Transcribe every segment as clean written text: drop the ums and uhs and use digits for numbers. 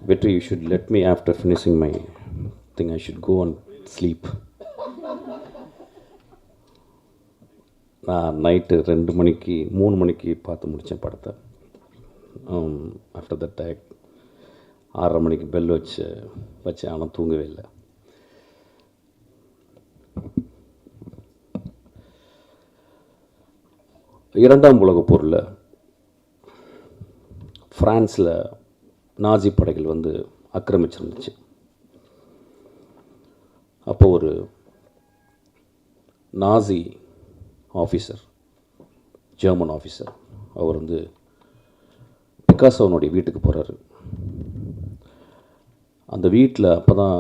Vetri, you should let me after finishing my thing. I should go and sleep. நான் night 2 மணிக்கு 3 மணிக்கு பார்த்து முடித்தேன் படத்தை. ஆஃப்டர் தட் 6:30 மணிக்கு பெல் வச்சேன். ஆனால் தூங்கவே இல்லை. இரண்டாம் உலகப் போரில் ஃப்ரான்ஸில் நாஜி படைகள் ஆக்கிரமிச்சிருந்துச்சு. அப்போ ஒரு நாசி ஆஃபீஸர், ஜெர்மன் ஆஃபீஸர், அவர் பிக்காசோனுடைய வீட்டுக்கு போகிறாரு. அந்த வீட்டில் அப்போ தான்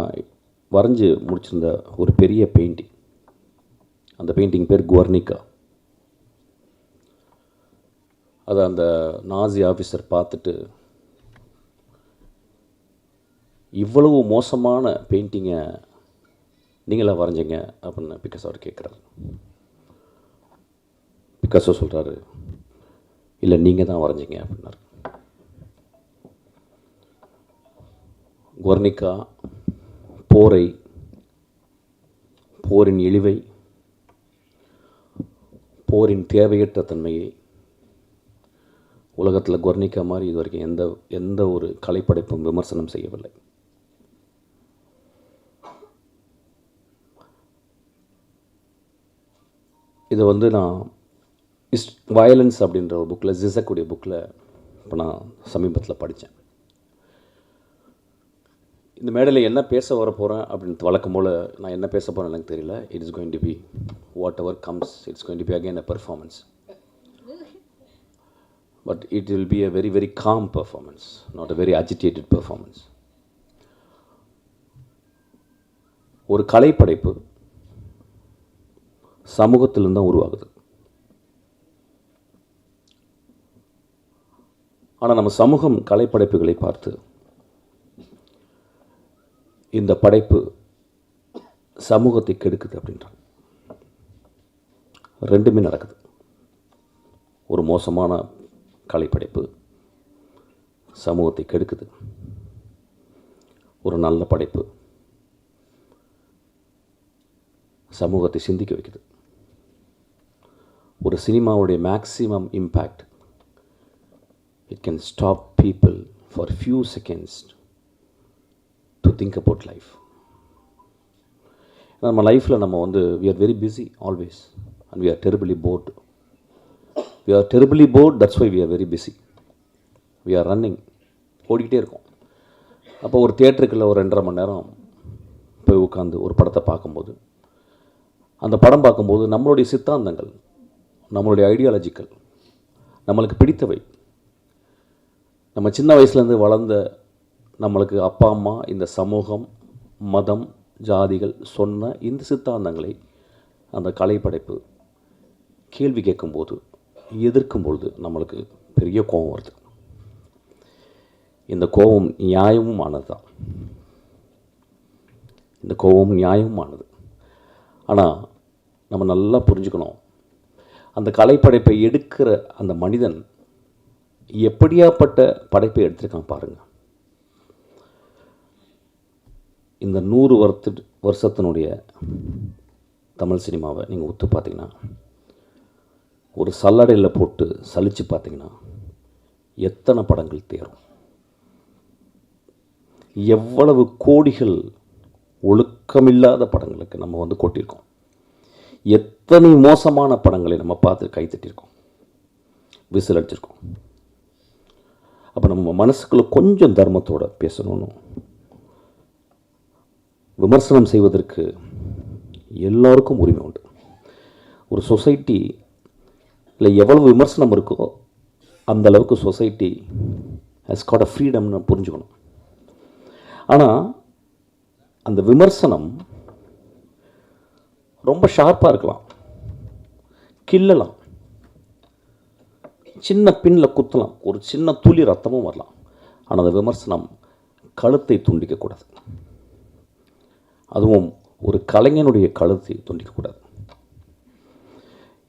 வரைஞ்சி முடிச்சிருந்த ஒரு பெரிய பெயிண்டிங். அந்த பெயிண்டிங் பேர் குவர்னிகா. அதை அந்த நாசி ஆஃபீஸர் பார்த்துட்டு, இவ்வளவு மோசமான பெயிண்டிங்கை நீங்களாக வரைஞ்சிங்க அப்படின்னு பிக்காசோ அவர் கேட்குறாரு. பிக்காசோ சொல்கிறாரு, இல்லை நீங்கள் தான் வரைஞ்சிங்க அப்படின்னாரு. குவர்னிகா போரை, போரின் இழிவை, போரின் தேவையற்ற தன்மையை உலகத்தில் குவர்னிகா மாதிரி இது வரைக்கும் எந்த ஒரு கலைப்படைப்பும் விமர்சனம் செய்யவில்லை. இதை நான் வயலன்ஸ் அப்படின்ற ஒரு புக்கில், ஜிசக்குடைய புக்கில் இப்போ நான் சமீபத்தில் படித்தேன். இந்த மேடையில் என்ன பேச வர போகிறேன் அப்படின்ட்டு வழக்கம் போல் நான் என்ன பேச போகிறேன் எனக்கு தெரியல. It is going to be whatever comes. It's going to be again a performance. But it will be a very very calm performance, not a very agitated performance. ஒரு கலைப்படைப்பு சமூகத்திலிருந்து தான் உருவாகுது. ஆனால் நம்ம சமூகம் கலைப்படைப்புகளை பார்த்து இந்த படைப்பு சமூகத்தை கெடுக்குது அப்படின்றாங்க. ரெண்டுமே நடக்குது. ஒரு மோசமான கலைப்படைப்பு சமூகத்தை கெடுக்குது. ஒரு நல்ல படைப்பு சமூகத்தை சிந்திக்க வைக்குது. ஒரு சினிமாவுடைய maximum impact, it can stop people for few seconds to think about life. நம்ம லைஃப்பில் நம்ம we are very busy always and we are terribly bored. We are terribly bored, that's why we are very busy. We are running, ஓடிக்கிட்டே இருக்கோம். அப்போ ஒரு தியேட்டருக்குள்ள ஒரு 2.5 மணி நேரம் போய் உட்காந்து ஒரு படத்தை பார்க்கும்போது, அந்த படம் பார்க்கும்போது நம்மளுடைய சித்தாந்தங்கள், நம்மளுடைய ஐடியாலஜிக்கல், நம்மளுக்கு பிடித்தவை, நம்ம சின்ன வயசுலேருந்து வளர்ந்த நம்மளுக்கு அப்பா அம்மா, இந்த சமூகம், மதம், ஜாதிகள் சொன்ன இந்த சித்தாந்தங்களை அந்த கலைப்படைப்பு கேள்வி கேட்கும்போது, எதிர்க்கும்பொழுது நம்மளுக்கு பெரிய கோபம் வருது. இந்த கோபம் நியாயமுமானது தான். இந்த கோபம் நியாயமுமானது. ஆனால் நம்ம நல்லா புரிஞ்சுக்கணும், அந்த கலைப்படைப்பை எடுக்கிற அந்த மனிதன் எப்படியாப்பட்ட படைப்பை எடுத்திருக்கான் பாருங்கள். இந்த 100 வருஷத்தினுடைய தமிழ் சினிமாவை நீங்கள் ஒத்து பார்த்தீங்கன்னா, ஒரு சல்லடையில் போட்டு சலித்து பார்த்தீங்கன்னா எத்தனை படங்கள் தேரும். எவ்வளவு கோடிகள் ஒழுக்கமில்லாத படங்களுக்கு நம்ம கொட்டியிருக்கோம். எத்தனை மோசமான படங்களை நம்ம பார்த்து கைத்தட்டியிருக்கோம், விசில் அடிச்சிருக்கோம். அப்போ நம்ம மனசுக்குள்ள கொஞ்சம் தர்மத்தோடு பேசணும்னு, விமர்சனம் செய்வதற்கு எல்லோருக்கும் உரிமை உண்டு. ஒரு சொசைட்டியில் எவ்வளவு விமர்சனம் இருக்கோ அந்த அளவுக்கு சொசைட்டி ஹஸ் காட் அ ஃப்ரீடம்னு புரிஞ்சுக்கணும். ஆனால் அந்த விமர்சனம் ரொம்ப ஷார்ப்பாக இருக்கலாம், கிள்ளலாம், சின்ன பின்னில் குத்தலாம், ஒரு சின்ன துளி ரத்தமும் வரலாம். ஆனால் அந்த விமர்சனம் கழுத்தை துண்டிக்கக்கூடாது. அதுவும் ஒரு கலைஞனுடைய கழுத்தை துண்டிக்கக்கூடாது.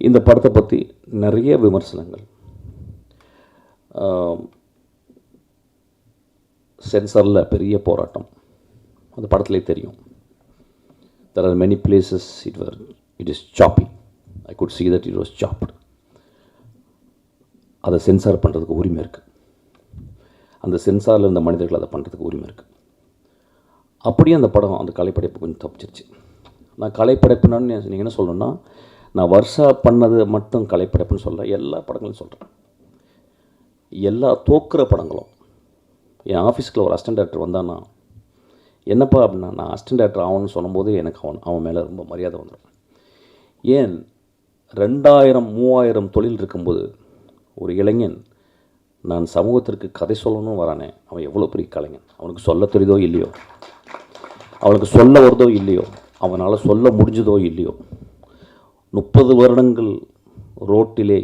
இந்த படத்தை பற்றி நிறைய விமர்சனங்கள் சென்சாரில் பெரிய போராட்டம், அந்த படத்துலேயே தெரியும். There are many places it is choppy. I could see that it was chopped. அதை சென்சார் பண்ணுறதுக்கு உரிமை இருக்குது. அந்த சென்சாரில் இருந்த மனிதர்கள் அதை பண்ணுறதுக்கு உரிமை இருக்குது. அப்படியே அந்த படம், அந்த கலைப்படைப்பு கொஞ்சம் தப்பிச்சிருச்சு. நான் கலைப்படைப்புன்னு நீங்கள் என்ன சொல்லணும்னா, நான் வருஷா பண்ணது மட்டும் கலைப்படைப்புன்னு சொல்ல, எல்லா படங்களும் சொல்கிறேன். எல்லா தோக்குற படங்களும். என் ஆஃபீஸ்க்குள்ள ஒரு அசிஸ்டன்ட் டைரக்டர் வந்தான்னா, என்னப்பா அப்படின்னா, நான் அசிஸ்டன்ட் டைரக்டர் ஆகணும்னு சொல்லும்போது எனக்கு அவன் மேலே ரொம்ப மரியாதை வந்துடும். ஏன் 2000-3000 தொழில் இருக்கும்போது ஒரு இளைஞன் நான் சமூகத்திற்கு கதை சொல்லணும்னு வரானே, அவன் எவ்வளோ பெரிய கலைஞன். அவனுக்கு சொல்ல தெரியுதோ இல்லையோ, அவனுக்கு சொல்ல வருதோ இல்லையோ, அவனால் சொல்ல முடிஞ்சதோ இல்லையோ, 30 வருடங்கள் ரோட்டிலே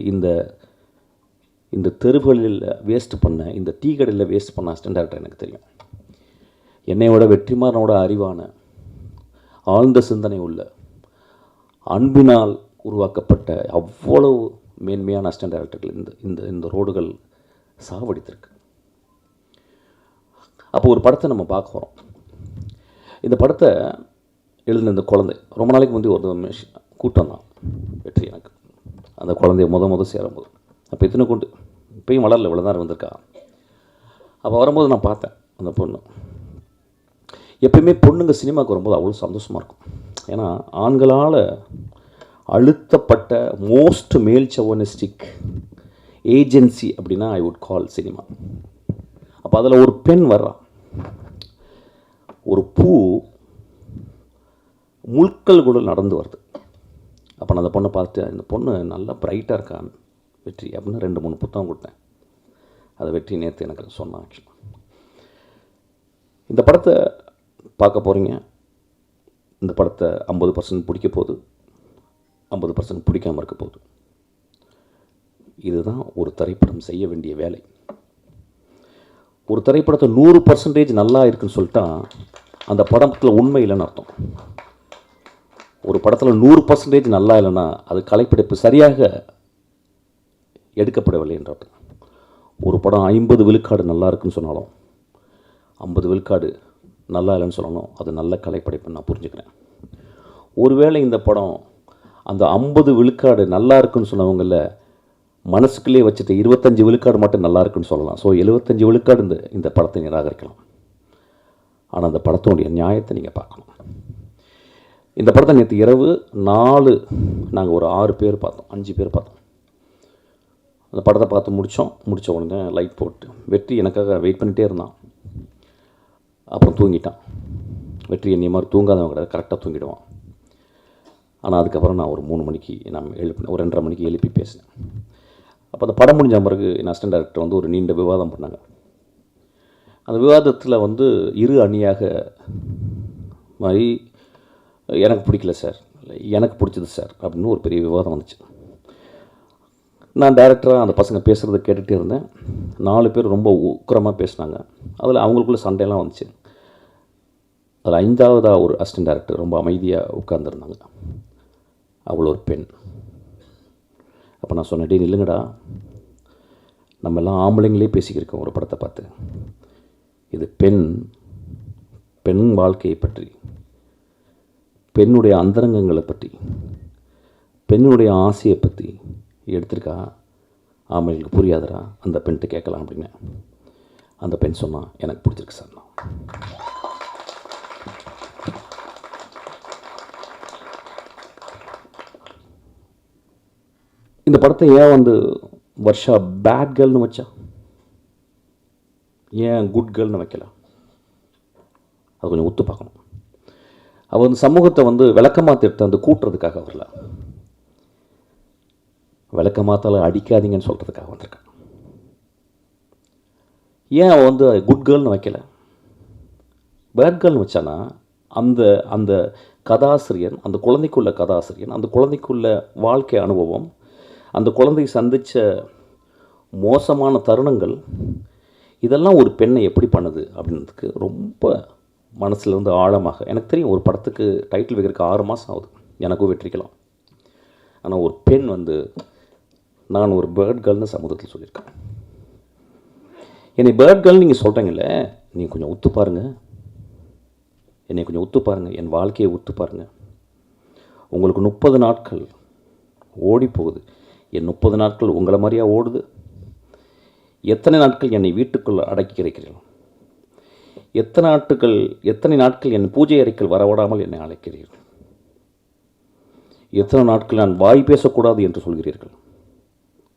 இந்த தெருவுகளில் வேஸ்ட் பண்ண, இந்த டீ கடையில் வேஸ்ட் பண்ண அசிஸ்டன்ட் டைரக்டர் எனக்கு தெரியும். என்னையோட வெற்றிமாறனோட அறிவான, ஆழ்ந்த சிந்தனை உள்ள, அன்பினால் உருவாக்கப்பட்ட அவ்வளவு மேன்மையான அசிஸ்டன்ட் டைரக்டர்கள் இந்த ரோடுகள் சாவடித்திருக்கு. அப்போ ஒரு படத்தை நம்ம பார்க்க போகிறோம். இந்த படத்தை எழுதின இந்த குழந்தை ரொம்ப நாளைக்கு முந்தைய ஒரு கூட்டம் தான் வெற்றி. எனக்கு அந்த குழந்தைய முத சேரும்போது அப்போ இத்தனை கொண்டு இப்பயும் வளரல, இவ்வளோ தான் வந்திருக்கா. அப்போ வரும்போது நான் பார்த்தேன் அந்த பொண்ணு. எப்பயுமே பொண்ணுங்க சினிமாவுக்கு வரும்போது அவ்வளோ சந்தோஷமாக இருக்கும். ஏன்னா ஆண்களால் அழுத்தப்பட்ட மோஸ்ட் மேல் சவனிஸ்டிக் ஏஜென்சி அப்படின்னா ஐ வுட் கால் சினிமா. அப்போ அதில் ஒரு பெண் வர்றான். ஒரு பூ முள்கள் கூட நடந்து வருது. அப்போ நான் அந்த பொண்ணை பார்த்து, இந்த பொண்ணு நல்லா பிரைட்டாக இருக்கான் வெற்றி அப்படின்னு 2-3 புத்தகம் கொடுத்தேன். அதை வெற்றி நேற்று எனக்கு சொன்னான். ஆக்சுவலாக இந்த படத்தை பார்க்க போகிறீங்க. இந்த படத்தை 50% பிடிக்க போகுது, 50% பிடிக்காமல் இருக்க போகுது. இதுதான் ஒரு திரைப்படம் செய்ய வேண்டிய வேலை. ஒரு திரைப்படத்தை 100% நல்லா இருக்குன்னு சொல்லிட்டா அந்த படத்தில் உண்மை இல்லைன்னு அர்த்தம். ஒரு படத்தில் 100% நல்லா இல்லைன்னா அது கலைப்படைப்பு சரியாக எடுக்கப்படவில்லை என்ற அர்த்தம். ஒரு படம் 50 விழுக்காடு நல்லா இருக்குன்னு சொன்னாலும் 50 விழுக்காடு நல்லா இல்லைன்னு சொல்லணும், அது நல்ல கலைப்படைப்புன்னு நான் புரிஞ்சுக்கிறேன். ஒருவேளை இந்த படம் அந்த 50 விழுக்காடு நல்லா இருக்குன்னு சொன்னவங்கள மனசுக்குள்ளே வச்சுட்டு 25 விழுக்காடு மட்டும் நல்லா இருக்குன்னு சொல்லலாம். ஸோ 75 விழுக்காடு இந்த படத்தை நிராகரிக்கலாம். ஆனால் அந்த படத்தினுடைய நியாயத்தை நீங்கள் பார்க்கணும். இந்த படத்தை நேற்று இரவு 4 நாங்கள் ஒரு 6 பேர் பார்த்தோம், 5 பேர் பார்த்தோம். அந்த படத்தை பார்த்து முடித்த உடனே லைட் போட்டு வெற்றி எனக்காக வெயிட் பண்ணிகிட்டே இருந்தான். அப்புறம் தூங்கிட்டான். வெற்றி என்னை மாதிரி தூங்காதவங்க கிடையாது, கரெக்டாக தூங்கிடுவான். ஆனால் அதுக்கப்புறம் நான் ஒரு 3 மணிக்கு நான் எழுப்பினேன், ஒரு 2:30 மணிக்கு எழுப்பி பேசினேன். அப்போ அந்த படம் முடிஞ்ச பிறகு என் அசிஸ்டன்ட் டைரக்டர் வந்து ஒரு நீண்ட விவாதம் பண்ணாங்க. அந்த விவாதத்தில் வந்து இரு அணியாக மாதிரி எனக்கு பிடிக்கல சார், எனக்கு பிடிச்சது சார் அப்படின்னு ஒரு பெரிய விவாதம் வந்துச்சு. நான் டைரக்டராக அந்த பசங்க பேசுகிறத கேட்டுகிட்டே இருந்தேன். 4 பேர் ரொம்ப உக்கிரமாக பேசினாங்க. அதில் அவங்களுக்குள்ள சண்டையெல்லாம் வந்துச்சு. அதில் 5ஆவதாக ஒரு அசிஸ்டன்ட் டைரக்டர் ரொம்ப அமைதியாக உட்கார்ந்துருந்தாங்க. அவ்வளோ ஒரு பெண். அப்போ நான் சொன்னேன், டே நில்லுங்கடா, நம்ம எல்லாம் ஆம்பளைங்களே பேசிக்கிருக்கோம் ஒரு படத்தை பார்த்து. இது பெண் வாழ்க்கையை பற்றி, பெண்ணுடைய அந்தரங்கங்களை பற்றி, பெண்ணுடைய ஆசையை பற்றி எடுத்திருக்கா. ஆம்பளைங்களுக்கு புரியாதரா, அந்த பெண்கிட்ட கேட்கலாம் அப்படின்னு. அந்த பெண் சொன்னால் எனக்கு பிடிச்சிருக்கு சார். இந்த படத்தை ஏன் வந்து வர்ஷா பேட் கேர்ள்னு வச்சா, ஏன் குட் கேர்ள்னு வைக்கல? அது கொஞ்சம் ஒத்து பார்க்கணும். அவள் வந்து சமூகத்தை வந்து விளக்கமாத்த எடுத்து வந்து கூட்டுறதுக்காக வரல, விளக்கமாத்தால அடிக்காதீங்கன்னு சொல்கிறதுக்காக வந்திருக்கான். ஏன் அவள் வந்து குட் கேர்ள்னு வைக்கல, பேட் கேர்ள்னு வச்சானா அந்த அந்த கதாசிரியன், அந்த குழந்தைக்குள்ள கதாசிரியன், அந்த குழந்தைக்குள்ள வாழ்க்கை அனுபவம், அந்த குழந்தை சந்தித்த மோசமான தருணங்கள், இதெல்லாம் ஒரு பெண்ணை எப்படி பண்ணுது அப்படின்றதுக்கு ரொம்ப மனசில் இருந்து ஆழமாக எனக்கு தெரியும். ஒரு படத்துக்கு டைட்டில் வைக்கிறதுக்கு 6 மாதம் ஆகுது, எனக்கும் வெற்றிக்கலாம். ஆனால் ஒரு பெண் வந்து நான் ஒரு பேர்ட் கேர்ள்னு சமூகத்தில் சொல்லியிருக்கேன். என்னை பேர்ட் கேர்ள் நீங்கள் சொல்கிறீங்களே, நீங்கள் கொஞ்சம் ஒத்து பாருங்கள், என்னை கொஞ்சம் ஒத்து பாருங்கள், என் வாழ்க்கையை ஒத்து பாருங்கள். உங்களுக்கு 30 நாட்கள் ஓடி போகுது, என் 30 நாட்கள் உங்களை மாதிரியா ஓடுது? எத்தனை நாட்கள் என்னை வீட்டுக்குள் அடக்கி கிடைக்கிறீர்கள்? எத்தனை நாட்கள் என் பூஜை அறைக்குள் வரவிடாமல் என்னை அழைக்கிறீர்கள்? எத்தனை நாட்கள் நான் வாய் பேசக்கூடாது என்று சொல்கிறீர்கள்?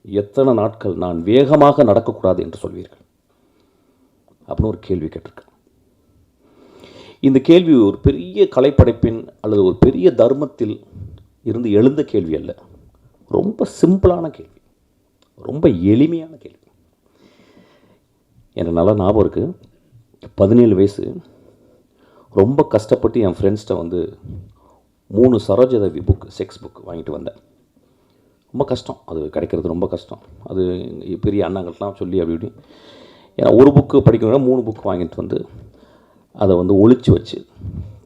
எத்தனை நாட்கள் நான் வேகமாக நடக்கக்கூடாது என்று சொல்வீர்கள்? அப்படின்னு ஒரு கேள்வி கேட்டிருக்கேன். இந்த கேள்வி ஒரு பெரிய கலைப்படைப்பின் அல்லது ஒரு பெரிய தர்மத்தில் இருந்து எழுந்த கேள்வி அல்ல. ரொம்ப சிம்பிளான கேள்வி, ரொம்ப எளிமையான கேள்வி. எனக்கு நல்லா ஞாபகம் இருக்குது, 17 வயசு, ரொம்ப கஷ்டப்பட்டு என் ஃப்ரெண்ட்ஸ்கிட்ட வந்து 3 சரோஜதேவி புக், செக்ஸ் புக் வாங்கிட்டு வந்தேன். ரொம்ப கஷ்டம், அது கிடைக்கிறது ரொம்ப கஷ்டம். அது பெரிய அண்ணாங்கள்லாம் சொல்லி அப்படி இப்படி, ஏன்னா ஒரு புக்கு படிக்கணும்னா 3 புக் வாங்கிட்டு வந்து அதை வந்து ஒழிச்சு வச்சு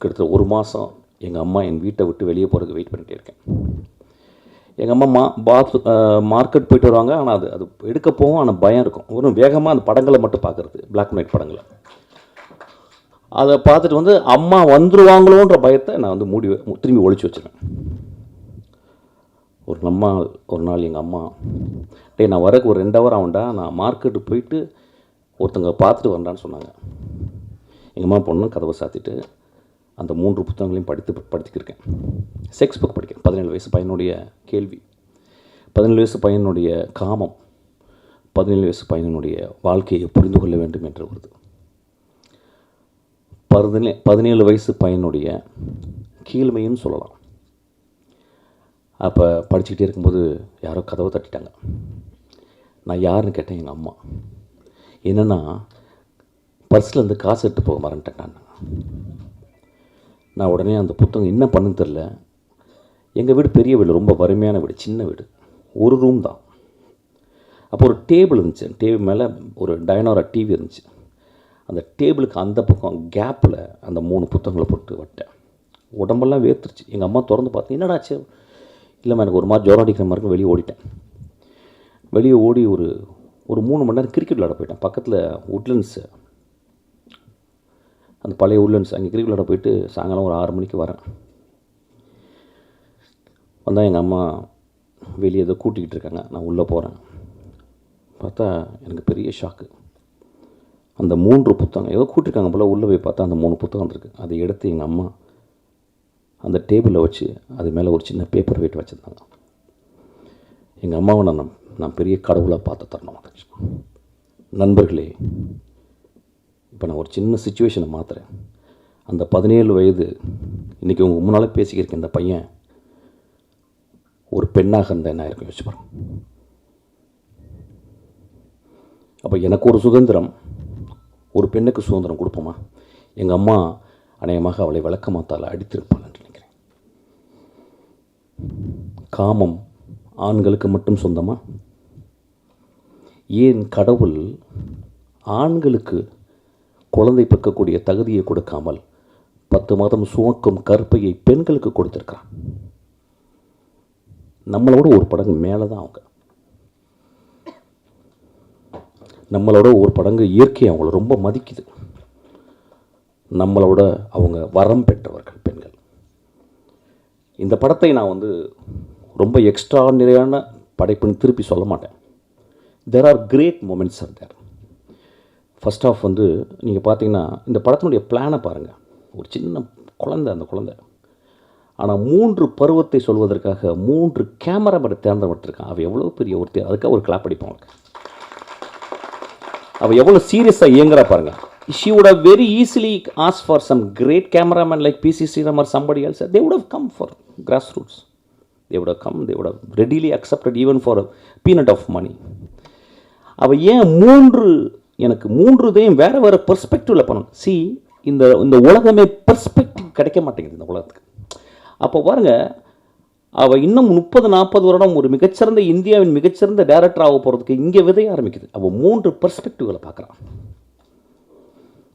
கிட்டத்தட்ட 1 மாதம் எங்கள் அம்மா என் வீட்டை விட்டு வெளியே போகிறதுக்கு வெயிட் பண்ணிகிட்டே இருக்கேன். எங்கள் அம்மா மார்க்கெட் போயிட்டு வருவாங்க, ஆனால் அது எடுக்க போகும், ஆனால் பயம் இருக்கும். ஒரு வேகமாக அந்த படங்களை மட்டும் பார்க்குறது, பிளாக் அண்ட் ஒயிட் படங்களை. அதை பார்த்துட்டு வந்து அம்மா வந்துடுவாங்களோன்ற பயத்தை நான் வந்து திரும்பி ஒழிச்சு வச்சுருவேன். ஒரு நாள் எங்கள் அம்மா, டே நான் வரக்கு ஒரு 2 ஹவர் ஆகும்டா, நான் மார்க்கெட்டு போயிட்டு ஒருத்தங்க பார்த்துட்டு வரேன்டான்னு சொன்னாங்க. எங்கள் அம்மா பொண்ணு கதவை சாத்திட்டு அந்த 3 புத்தகங்களையும் படித்துக்கிருக்கேன். செக்ஸ் புக் படிக்கிறேன். 17 வயசு பையனுடைய கேள்வி, 17 வயசு பையனுடைய காமம், 17 வயசு பையனுடைய வாழ்க்கையை புரிந்து கொள்ள வேண்டும் என்று வருது. 17 வயசு பையனுடைய கீழ்மைன்னு சொல்லலாம். அப்போ படிச்சுக்கிட்டே இருக்கும்போது யாரோ கதவை தட்டிட்டாங்க. நான் யாருன்னு கேட்டேன். எங்கள் அம்மா. என்னென்னா, பர்ஸ்லேருந்து காசு எடுத்து போக மறந்துட்டேன். நான் உடனே அந்த புத்தகம் என்ன பண்ணுன்னு தெரில. எங்கள் வீடு பெரிய வீடு, ரொம்ப வறுமையான வீடு, சின்ன வீடு, ஒரு ரூம் தான். அப்போ ஒரு டேபிள் இருந்துச்சு, டேபிள் மேலே ஒரு டைனோரா டிவி இருந்துச்சு. அந்த டேபிளுக்கு அந்த பக்கம் கேப்பில் அந்த 3 புத்தகங்களை போட்டு வட்டேன். உடம்பெல்லாம் வேர்த்துருச்சு. எங்கள் அம்மா திறந்து பார்த்து, என்னடாச்சு? இல்லைம்மா, எனக்கு ஒரு மாதிரி ஜுரம் அடிக்கிற மாதிரி வெளியே ஓடிட்டேன். வெளியே ஓடி ஒரு 3 மணி நேரம் கிரிக்கெட் விளையாட போயிட்டேன். பக்கத்தில் உட்லண்ட்ஸு, அந்த பழைய உட்லண்ட்ஸ், அங்கே கிரிக்கெட் விளையாட போயிட்டு சாயங்காலம் ஒரு 6 மணிக்கு வரேன். வந்தால் எங்கள் அம்மா வெளியே ஏதோ கூட்டிக்கிட்டு இருக்காங்க. நான் உள்ளே போகிறேன். பார்த்தா எனக்கு பெரிய ஷாக்கு. அந்த 3 புத்தகம் ஏதோ கூட்டிருக்காங்க போல். உள்ளே போய் பார்த்தா அந்த 3 புத்தகம் இருக்குது. அதை எடுத்து எங்கள் அம்மா அந்த டேபிளில் வச்சு அது மேலே ஒரு சின்ன பேப்பர் வெயிட் வச்சுருந்தாங்க. எங்கள் அம்மாவை நான் பெரிய கடவுளாக பார்த்து தரணும். நண்பர்களே, இப்போ நான் ஒரு சின்ன சுச்சுவேஷனை மாற்றுறேன். அந்த 17 வயது இன்றைக்கி உங்கள் முன்னால் பேசிக்கிருக்கேன். இந்த பையன் ஒரு பெண்ணாக இருந்தால் என்ன இருக்கும் யோசிச்சு பாருங்க. அப்போ எனக்கு ஒரு சுதந்திரம், ஒரு பெண்ணுக்கு சுதந்திரம் கொடுப்போமா? எங்கள் அம்மா அநேகமாக அவளை விளக்கமாத்தால் அடித்திருப்பாள் என்று நினைக்கிறேன். காமம் ஆண்களுக்கு மட்டும் சொந்தமா? ஏன் கடவுள் ஆண்களுக்கு குழந்தை பெற்கக்கூடிய தகுதியை கொடுக்காமல் 10 மாதம் சுமக்கும் கற்பையை பெண்களுக்கு கொடுத்துருக்கான்? நம்மளோட ஒரு படங்கு மேலே தான் அவங்க. நம்மளோட ஒரு படங்கு இயற்கை அவங்கள ரொம்ப மதிக்குது. நம்மளோட அவங்க வரம் பெற்றவர்கள் பெண்கள். இந்த படத்தை நான் வந்து ரொம்ப எக்ஸ்ட்ராடினரியான படைப்புன்னு திருப்பி சொல்ல மாட்டேன். There are great moments are there. First of வந்து நீங்கள் பார்த்தீங்கன்னா இந்த படத்தினுடைய பிளானை பாருங்கள். ஒரு சின்ன குழந்தை, அந்த குழந்தை ஆனால் 3 பருவத்தை சொல்வதற்காக 3 கேமராமேனை தேர்ந்தெடுத்திருக்கான். அவள் எவ்வளோ பெரிய ஒருத்தர், அதுக்காக ஒரு கிளாப் அடிப்பான் அவளுக்கு. அவள் எவ்வளோ சீரியஸாக இயங்குறா பாருங்கள். She would have very easily asked for some great cameraman like P.C. Sriram or somebody else. They would have come for grassroots. They would have come, they would have readily accepted even for a peanut of money. அவள் ஏன் எனக்கு 3 வேறு வேறு பெர்ஸ்பெக்டிவில் பண்ணணும். இந்த உலகமே perspective கிடைக்க மாட்டேங்குது இந்த உலகத்துக்கு. அப்போ பாருங்கள், அவள் இன்னும் 30-40 வருடம் ஒரு மிகச்சிறந்த இந்தியாவின் மிகச்சிறந்த டைரக்டர் ஆக போகிறதுக்கு இங்கே விதைய ஆரம்பிக்குது. அவள் 3 பெர்ஸ்பெக்டிவ்களை பார்க்குறான்.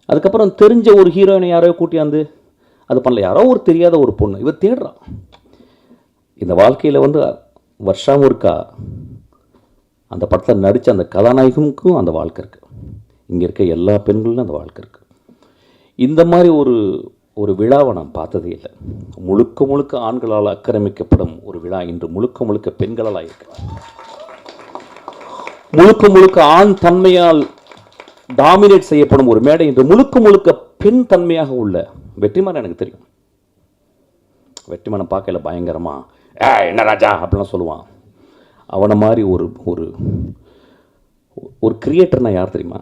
அதுக்கப்புறம் தெரிஞ்ச ஒரு ஹீரோயினை யாரோ கூட்டியாந்து அது பண்ணல, யாரோ ஒரு தெரியாத ஒரு பொண்ணு இவ தேடுறான். இந்த வாழ்க்கையில் வந்து வருஷம் இருக்கா அந்த படத்தில் நடித்த அந்த கதாநாயகனுக்கும் அந்த வாழ்க்கை இருக்குது. இங்கே இருக்க எல்லா பெண்களும் அந்த வாழ்க்கை இருக்குது. இந்த மாதிரி ஒரு விழாவை நான் பார்த்ததே இல்லை. முழுக்க முழுக்க ஆண்களால் ஆக்கிரமிக்கப்படும் ஒரு விழா இன்று முழுக்க முழுக்க பெண்களால் இருக்கு. முழுக்க முழுக்க ஆண் தன்மையால் டாமினேட் செய்யப்படும் ஒரு மேடை இன்று முழுக்க முழுக்க பெண் தன்மையாக உள்ள வெற்றிமாறன். எனக்கு தெரியும், வெற்றிமாறன் பார்க்கல பயங்கரமா என்ன ராஜா அப்படிலாம் சொல்லுவான். அவனை மாதிரி ஒரு ஒரு கிரியேட்டர்னா யார் தெரியுமா?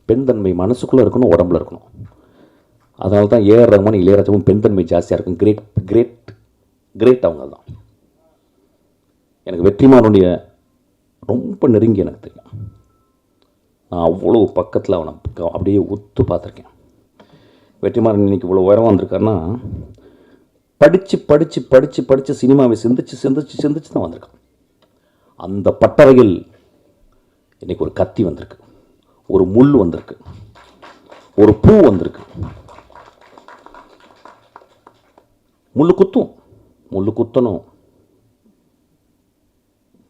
பெண் தன்மை மனசுக்குள்ளே இருக்கணும், உடம்புல இருக்கணும். அதனால தான் ஏஆர் ரஹ்மான், இளையராஜாவும் பெண் தன்மை ஜாஸ்தியாக இருக்கும். கிரேட் கிரேட் கிரேட் அவங்க தான். எனக்கு வெற்றிமாறனுடைய ரொம்ப நெருங்கி எனக்கு தெரியும். நான் அவ்வளோ பக்கத்தில் அவனை அப்படியே ஒத்து பார்த்துருக்கேன். வெற்றிமாறன் இன்னைக்கு இவ்வளோ உயரம் வந்திருக்காருன்னா படித்து படித்து படித்து படித்து சினிமாவை சிந்திச்சு சிந்திச்சு சிந்திச்சு தான் வந்திருக்கான். அந்த பட்டறையில் இன்னைக்கு ஒரு கத்தி வந்திருக்கு, ஒரு முள் வந்திருக்கு, ஒரு பூ வந்திருக்கு. முள்ளு குத்தும், முள்ளு குத்தணும்.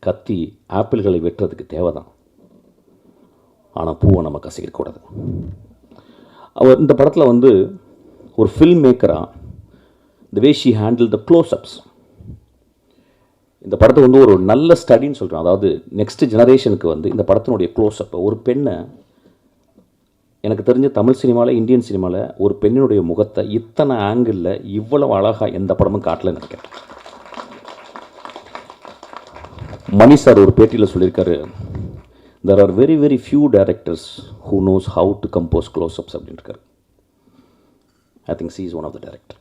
கத்தி ஆப்பிள்களை வெட்டுறதுக்கு தேவைதான், ஆனால் பூவை நம்ம கசிக்கக்கூடாது. அவர் இந்த படத்தில் வந்து ஒரு film மேக்கராக the way she handled the close-ups, இந்த படத்தை வந்து ஒரு நல்ல ஸ்டடின்னு சொல்கிறேன். அதாவது நெக்ஸ்ட் ஜெனரேஷனுக்கு வந்து இந்த படத்தினுடைய க்ளோஸ்அப், ஒரு பெண்ணை எனக்கு தெரிஞ்ச தமிழ் சினிமாவில், இந்தியன் சினிமாவில் ஒரு பெண்ணினுடைய முகத்தை இத்தனை ஆங்கிளில் இவ்வளவு அழகாக எந்த படமும் காட்டலன்னு நினைக்கிறேன். மணி சார் ஒரு பேட்டியில் சொல்லியிருக்காரு, there are very very few directors who knows how to compose close-ups அப்படின்னு இருக்காரு. I think she is one of the director.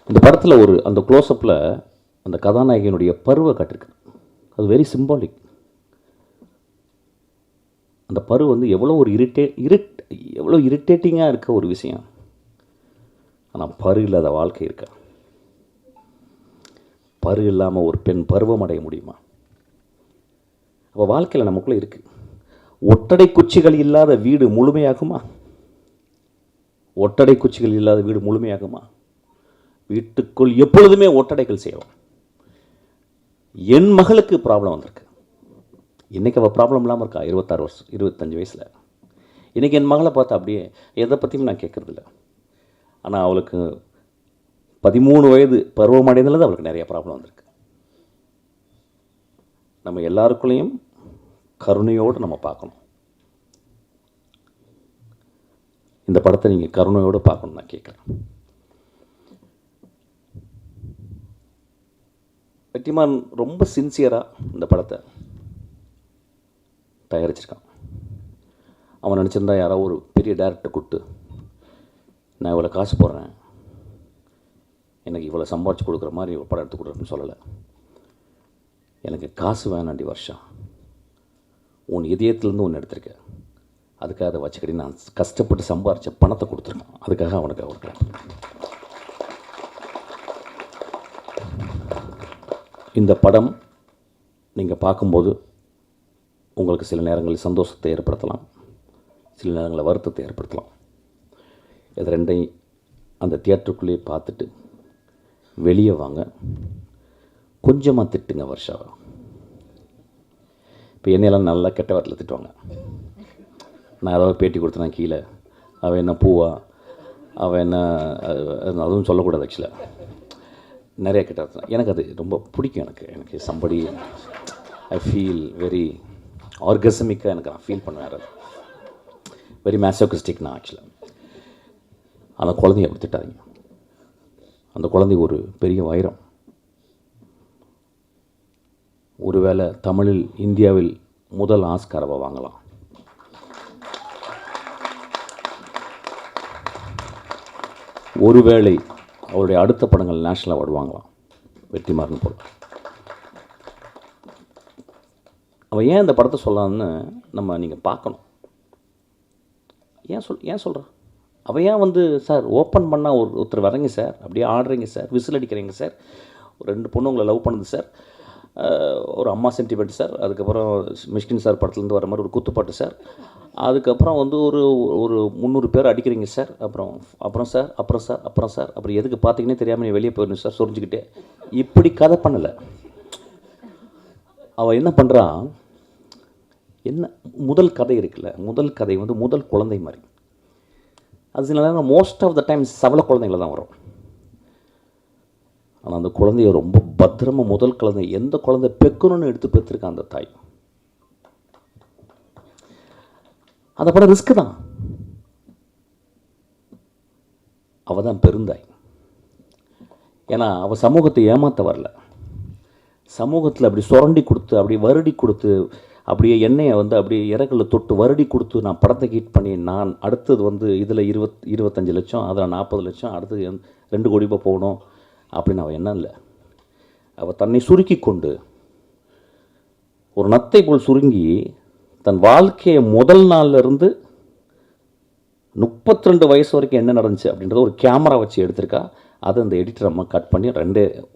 இந்த படத்தில் அந்த க்ளோஸ்அப்பில் அந்த கதாநாயகனுடைய பருவை காட்டிருக்கு. அது வெரி சிம்பாலிக். அந்த பரு வந்து எவ்வளோ ஒரு எவ்வளோ இரிட்டேட்டிங்காக இருக்க ஒரு விஷயம். ஆனால் பரு இல்லாத வாழ்க்கை இருக்க. பரு இல்லாமல் ஒரு பெண் பருவம் அடைய முடியுமா? அப்போ வாழ்க்கையில் நமக்குள்ளே இருக்குது. ஒட்டடை குச்சிகள் இல்லாத வீடு முழுமையாகுமா? ஒட்டடை குச்சிகள் இல்லாத வீடு முழுமையாகுமா? வீட்டுக்குள் எப்பொழுதுமே ஒட்டடைகள் செய்வோம். என் மகளுக்கு ப்ராப்ளம் வந்திருக்கு. இன்றைக்கி அவள் ப்ராப்ளம் இல்லாமல் இருக்கா, 26 வருஷம் 25 வயசில். இன்றைக்கி என் மகளை பார்த்தா அப்படியே எதை பற்றியும் நான் கேட்குறதில்ல. ஆனால் அவளுக்கு 13 வயது பருவமடைந்தது அவளுக்கு நிறைய ப்ராப்ளம் வந்திருக்கு. நம்ம எல்லாருக்குள்ளேயும் கருணையோடு நம்ம பார்க்கணும். இந்த படத்தை நீங்கள் கருணையோடு பார்க்கணும் நான் கேட்குறேன். வெற்றிமாறன் ரொம்ப சின்சியராக இந்த படத்தை தயாரிச்சிருக்கான். அவன் நினச்சிருந்தா யாராவது ஒரு பெரிய டேரக்டர் கூப்பிட்டு நான் இவ்வளோ காசு போடுறேன், எனக்கு இவ்வளோ சம்பாதிச்சு கொடுக்குற மாதிரி இவ்வளோ படம் எடுத்து கொடுக்குறேன்னு சொல்லலை. எனக்கு காசு வேணாண்டி வருஷா, உன் இதயத்துலேருந்து ஒன்று எடுத்திருக்கேன், அதுக்காக அதை வச்சுக்கடி நான் கஷ்டப்பட்டு சம்பாரித்த பணத்தை கொடுத்துருக்கேன், அதுக்காக அவனுக்கு கொடுக்குறேன். இந்த படம் நீங்கள் பார்க்கும்போது உங்களுக்கு சில நேரங்களில் சந்தோஷத்தை ஏற்படுத்தலாம், சில நேரங்களில் வருத்தத்தை ஏற்படுத்தலாம். இது ரெண்டையும் அந்த தியேட்டருக்குள்ளேயே பார்த்துட்டு வெளியே வாங்க. கொஞ்சமாக திட்டுங்க வருஷாவை. இப்போ என்னையெல்லாம் நல்லா கெட்ட வார்த்தையில் திட்டுவாங்க. நான் ஏதாவது பேட்டி கொடுத்தேன்னா கீழே அவன் என்ன பூவா, அவன் என்ன, அதுவும் சொல்லக்கூடாது. ஆக்சுவலாக நிறைய கிட்ட எனக்கு அது ரொம்ப பிடிக்கும். எனக்கு சம்படி ஐ ஃபீல் வெரி ஆர்கசமிக்காக எனக்கு நான் ஃபீல் பண்ணுவேன். வெரி மேசோகிஸ்டிக் நான் ஆக்சுவலாக. அந்த குழந்தைய அப்படி திட்டாதீங்க. அந்த குழந்தை ஒரு பெரிய வைரம். ஒருவேளை தமிழில் இந்தியாவில் முதல் ஆஸ்காரவை வாங்கலாம். ஒருவேளை அவருடைய அடுத்த படங்கள் நேஷ்னல் அவார்டு வாங்கலாம், வெற்றிமாறன் போல். அவன் ஏன் இந்த படத்தை சொல்லலான்னு நீங்கள் பார்க்கணும். ஏன் சொல்கிறான் அவன்? ஏன் வந்து சார் ஓப்பன் பண்ணால் ஒருத்தர் வரீங்க சார், அப்படியே ஆடுறீங்க சார், விசில் அடிக்கிறீங்க சார், ஒரு 2 பொண்ணு உங்களை லவ் பண்ணுது சார், ஒரு அம்மா சென்டிமெண்ட் சார், அதுக்கப்புறம் மிஷ்கின் சார் படத்துலேருந்து வர மாதிரி ஒரு குத்துப்பாட்டு சார், அதுக்கப்புறம் வந்து ஒரு 300 பேர் அடிக்கிறீங்க சார், அப்புறம் சார் அப்புறம் எதுக்கு பார்த்தீங்கன்னே தெரியாமல் நீ வெளியே போயிடணும் சார் சொரிஞ்சுக்கிட்டே. இப்படி கதை பண்ணலை. அவள் என்ன பண்ணுறான், என்ன முதல் கதை இருக்குல்ல, முதல் கதை வந்து முதல் குழந்தை மாதிரி. அது சில நேரம் மோஸ்ட் ஆஃப் த டைம்ஸ் சவள குழந்தைங்கள தான் வரும். ஆனால் அந்த குழந்தைய ரொம்ப பத்திரமாக முதல் குழந்தை எந்த குழந்தை பெக்கணும்னு எடுத்து பெற்றிருக்கான் அந்த தாய். அந்த படம் ரிஸ்க் தான். அவள் தான் பெருந்தாய். ஏன்னா அவள் சமூகத்தை ஏமாற்ற வரல. சமூகத்தில் அப்படி சுரண்டி கொடுத்து, அப்படி வருடி கொடுத்து, அப்படியே எண்ணெயை வந்து அப்படியே இறகுல தொட்டு வருடி கொடுத்து நான் படத்தை ஹிட் பண்ணி, நான் அடுத்தது வந்து இதில் 25 லட்சம், அதில் 40 லட்சம், அடுத்தது 2 கோடி ரூபாய் போகணும் அப்படின்னு அவள் எண்ணம் இல்லை. அவள் தன்னை சுருக்கி கொண்டு ஒரு நத்தை போல் சுருங்கி தன் வாழ்க்கையை முதல் நாள்லேருந்து 32 வயசு வரைக்கும் என்ன நடந்துச்சு அப்படின்றத ஒரு கேமரா வச்சு எடுத்திருக்கா. அதை அந்த எடிட்டர் அம்மா கட் பண்ணி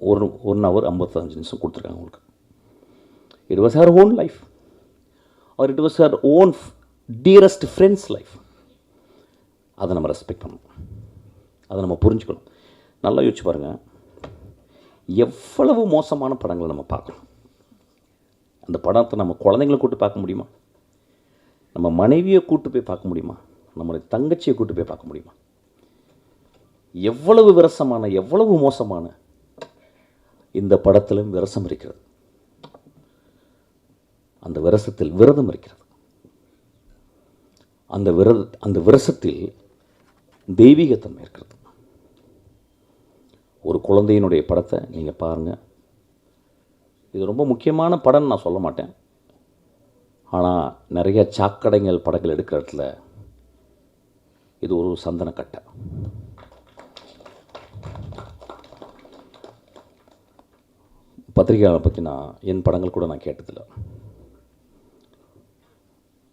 1 ஹவர் 55 நிமிஷம் கொடுத்துருக்காங்க உங்களுக்கு. It was her own life R it was her own dearest friends life. அதை நம்ம ரெஸ்பெக்ட் பண்ணணும், அதை நம்ம புரிஞ்சுக்கணும். நல்லா யோசிச்சு பாருங்கள், எவ்வளவு மோசமான படங்களை நம்ம பார்க்கணும். அந்த படத்தை நம்ம குழந்தைங்களை கூட்டு பார்க்க முடியுமா? நம்ம மனைவியை கூட்டு போய் பார்க்க முடியுமா? நம்மளுடைய தங்கச்சியை கூட்டு போய் பார்க்க முடியுமா? எவ்வளவு விரசமான, எவ்வளவு மோசமான. இந்த படத்திலும் விரசம் இருக்கிறது. அந்த விரசத்தில் விரதம் இருக்கிறது. அந்த விரசத்தில் தெய்வீகத்தன்மை இருக்கிறது. ஒரு குழந்தையினுடைய படத்தை நீங்கள் பாருங்கள். இது ரொம்ப முக்கியமான படம்னு நான் சொல்ல மாட்டேன். ஆனால் நிறைய சாக்கடைகள் படங்கள் எடுக்கிற இடத்துல இது ஒரு சந்தனக்கட்டை. பத்திரிகையாளரை பற்றி என் படங்கள் கூட நான் கேட்டதில்லை.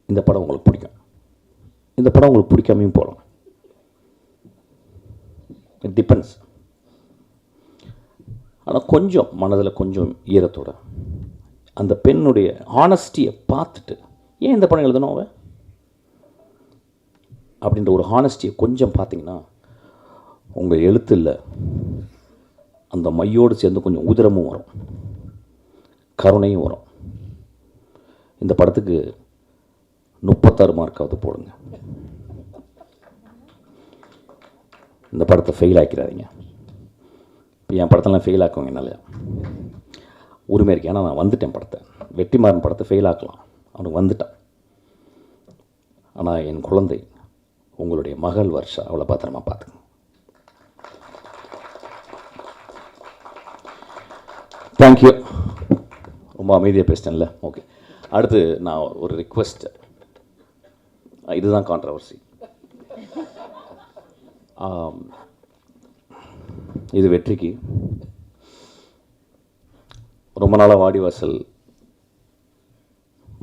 இந்த படம் உங்களுக்கு பிடிக்கும், இந்த படம் உங்களுக்கு பிடிக்காமையும் போகலாம். It depends. ஆனால் கொஞ்சம் மனதில் கொஞ்சம் ஈரத்தோட அந்த பெண்ணுடைய ஹானஸ்டியை பார்த்துட்டு, ஏன் இந்த படம் எழுதணும் அவ அப்படின்ற ஒரு ஹானஸ்டியை கொஞ்சம் பார்த்தீங்கன்னா உங்கள் எழுத்தில் அந்த மையோடு சேர்ந்து கொஞ்சம் உதிரமும் வரும், கருணையும் வரும். இந்த படத்துக்கு 36 மார்க்காவது போடுங்க. இந்த படத்தை ஃபெயில் ஆக்கிறாதீங்க. இப்போ என் படத்தெல்லாம் ஃபெயில் ஆக்குவாங்க, என்னால் உரிமை இருக்கு. ஏன்னா நான் வந்துட்டேன். படத்தை வெற்றிமாறன் படத்தை ஃபெயில் ஆக்கலாம், அவனுக்கு வந்துட்டான். ஆனால் என் குழந்தை, உங்களுடைய மகள் வர்ஷா, அவளை பத்திரமா பார்த்துங்க. தேங்க்யூ. ரொம்ப அமைதியாக பேசிட்டேன்ல. ஓகே, அடுத்து நான் ஒரு ரிக்வெஸ்ட். இதுதான் கான்ட்ரவர்சி. இது வெற்றிக்கு ரொம்ப நாளாக வாடிவாசல்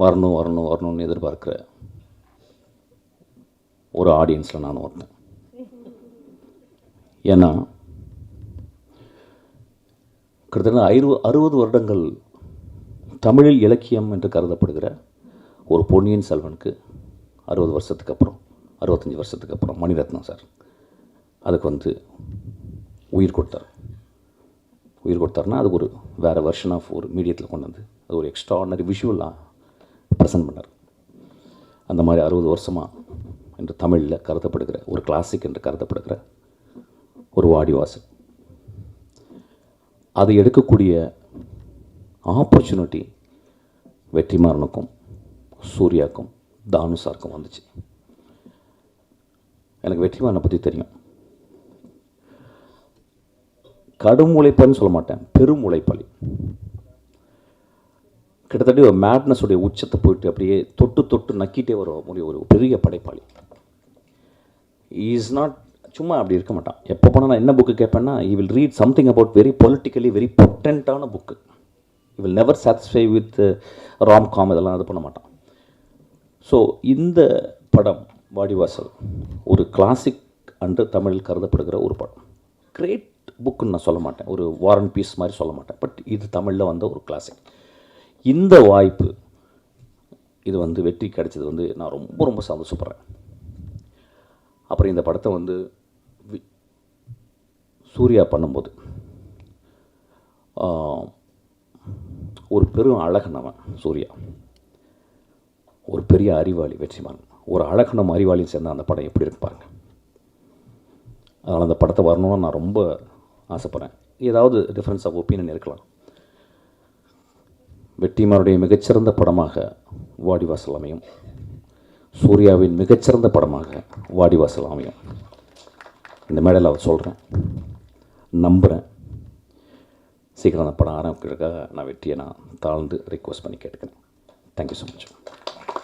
வரணும்னு எதிர்பார்க்குற ஒரு ஆடியன்ஸில் நானும் வந்தேன். ஏன்னா கிட்டத்தட்ட 60 வருடங்கள் தமிழில் இலக்கியம் என்று கருதப்படுகிற ஒரு பொன்னியின் செல்வனுக்கு 60 வருஷத்துக்கு அப்புறம், 65 வருஷத்துக்கு அப்புறம் மணிரத்னம் சார் அதுக்கு உயிர் கொடுத்தார். உயிர் கொடுத்தாருன்னா அது ஒரு வேறு வெர்ஷன் ஆஃப் ஒரு மீடியத்தில் கொண்டு வந்து அது ஒரு எக்ஸ்ட்ராஆர்டினரி விஷுவலாக ப்ரெசென்ட் பண்ணார். அந்த மாதிரி 60 வருஷமாக என்று தமிழில் கருதப்படுகிற ஒரு கிளாசிக் என்று கருதப்படுகிற ஒரு வாடிவாசல், அது எடுக்கக்கூடிய ஆப்பர்ச்சுனிட்டி வெற்றிமாறனுக்கும் சூர்யாவுக்கும் தானுசாருக்கும் வந்துச்சு. எனக்கு வெற்றிமாறனை பற்றி தெரியும். கடும் உழைப்பான்னு சொல்ல மாட்டேன், பெரும் உழைப்பாளி. கிட்டத்தட்ட ஒரு மேட்னஸுடைய உச்சத்தை போயிட்டு அப்படியே தொட்டு நக்கிட்டே வர முடியும் ஒரு பெரிய படைப்பாளி. இஸ் நாட் சும்மா அப்படி இருக்க மாட்டான். எப்போ போனால் நான் என்ன புக்கு கேட்பேன்னா, I will read something about very politically very பொட்டன்ட்டான book. I will never satisfy with romcom, இதெல்லாம் இது பண்ண மாட்டான். ஸோ இந்த படம் வாடிவாசல் ஒரு கிளாசிக் அன்று தமிழில் கருதப்படுகிற ஒரு படம். கிரேட் புக்குன்னு நான் சொல்ல மாட்டேன், ஒரு வார் அண்ட் பீஸ் மாதிரி சொல்ல மாட்டேன். பட் இது தமிழில் வந்த ஒரு கிளாசிக். இந்த வாய்ப்பு இது வெற்றி கிடைச்சது நான் ரொம்ப ரொம்ப சந்தோஷப்படுறேன். அப்புறம் இந்த படத்தை சூர்யா பண்ணும்போது ஒரு பெரும் அழகன் அவன் சூர்யா. ஒரு பெரிய அறிவாளி வெற்றிமாறன், ஒரு அழகனும் அறிவாளியும் சேர்ந்தால் அந்த படம் எப்படி இருக்கு பாருங்கள். அதனால் அந்த படத்தை வரணும்னு நான் ரொம்ப ஆசைப்பட்றேன். ஏதாவது டிஃப்ரென்ஸ் ஆஃப் ஒப்பீனியன் இருக்கலாம். வெற்றிமாறனுடைய மிகச்சிறந்த படமாக வாடிவாசல் அமையும், சூர்யாவின் மிகச்சிறந்த படமாக வாடிவாசல் அமையும். இந்த மேடையில் அவர் சொல்கிறேன், நம்புகிறேன். சீக்கிரம் அந்த படம் ஆரம்பிக்கிறதுக்காக நான் வெற்றியை நான் தாழ்ந்து ரிக்வஸ்ட் பண்ணி கேட்டுக்கிறேன். Thank you so much.